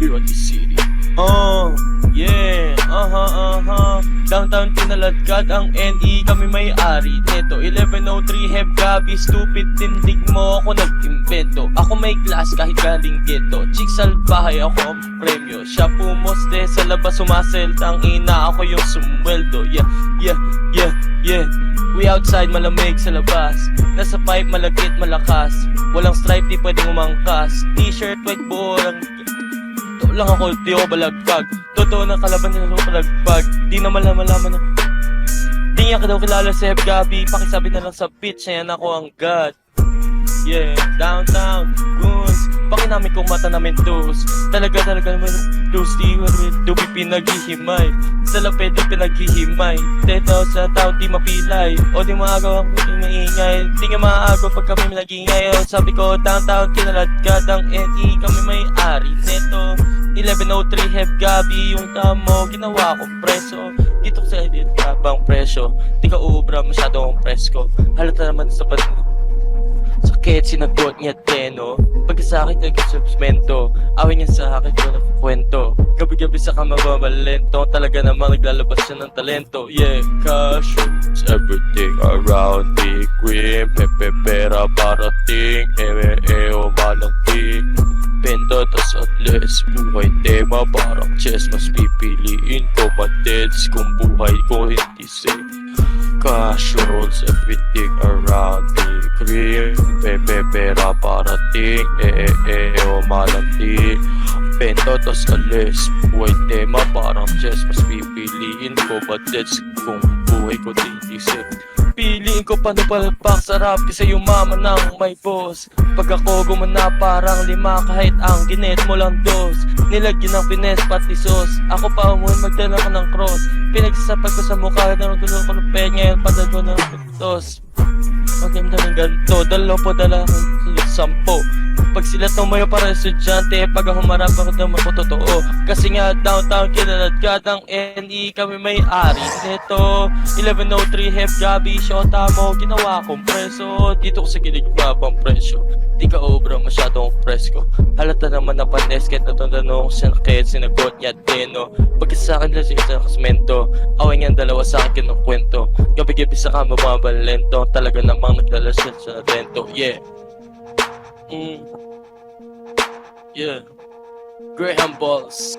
here at the city. Yeah, Downtown kinaladkad ang NE, kami may-ari neto. 1103 Heb Gabi, stupid tindig mo ako nag-invento. Ako may class kahit galing ghetto. Chicks salbahay, ako ang premyo. Siya pumoste sa labas, sumaseltang ina, ako yung sumweldo. Yeah, we outside, malamig sa labas. Nasa pipe, malagkit, malakas. Walang stripe, di pwedeng umangkas. T-shirt, white buo lang. Ito lang ako, di ako balagpag. Totoo na kalaban nila ako balagpag. Di na malaman na. Di niya ka daw kilala si Heb Gabi. Pakisabi na lang sa bitch na yan ako ang God. Yeah, downtown, goons. Pakinami kong mata namin tos. Talaga naman dos. Di dubi pinaghihimay. Sa lapid di pinaghihimay. Teto sa tao di mapilay. O di maagaw ang di maingay. Di nga maagaw pag kami nagingay. Sabi ko downtown kinaladkad ang NE, kami may-ari neto. 1103 Heb Gabi, yung tamo ginawa kong preso. Dito sa edit bang presyo. Di ka uubra, masyado akong presko. Halata naman sa sakit, sinagot niya teno. Pagkasakit nag-subsmento, awin niya sa akin ko nakukwento. Gabi-gabi sa kamababalento, talaga namang naglalabas siya ng talento. Yeah, cash is everything around me. Green, pepe, pera, parating. Malang ting. Bento, tas at less. Buhay tema, parang chess. Mas pipiliin ko mateds kung buhay ko hindi safe. Cash rolls everything around me. Cream, pepe, pera, parating. Malang ting. Bento, tas alis. Buhay tema, parang chess. Mas pipiliin ko mateds kung buhay ko hindi safe. Piliin ko paano palpak, sarap kasi yumaman ng may boss. Pag ako gumana parang 5 kahit ang ginet mo lang 2. Nilagyan ng pines pati sauce. Ako pa umuhin magdala ko ng cross. Pinagsasapat ko sa mukha na gusto ko ng penga. Padal ko ng putos. Maganda ng ganito, dalaw po dala ng 10. Pag sila tumayo para estudyante, pag humarap ako naman ko totoo. Kasi nga downtown kinaladkad ang NE, kami may-ari neto. 1103 Heb Gabi, shota mo ginawa kong preso. Dito ko sa gilid pa pang presyo. Di ka obra, masyado akong presko. Halata naman na panes, kahit natanong sinakit, sinagot niya teno. Pagkasakin lang siya sa kasmento, away niyang dalawa sa akin ng kwento. Gabi-gabi sa kama mabalento, talaga namang naglalasyan sa rento. Yeah, Graham Balls.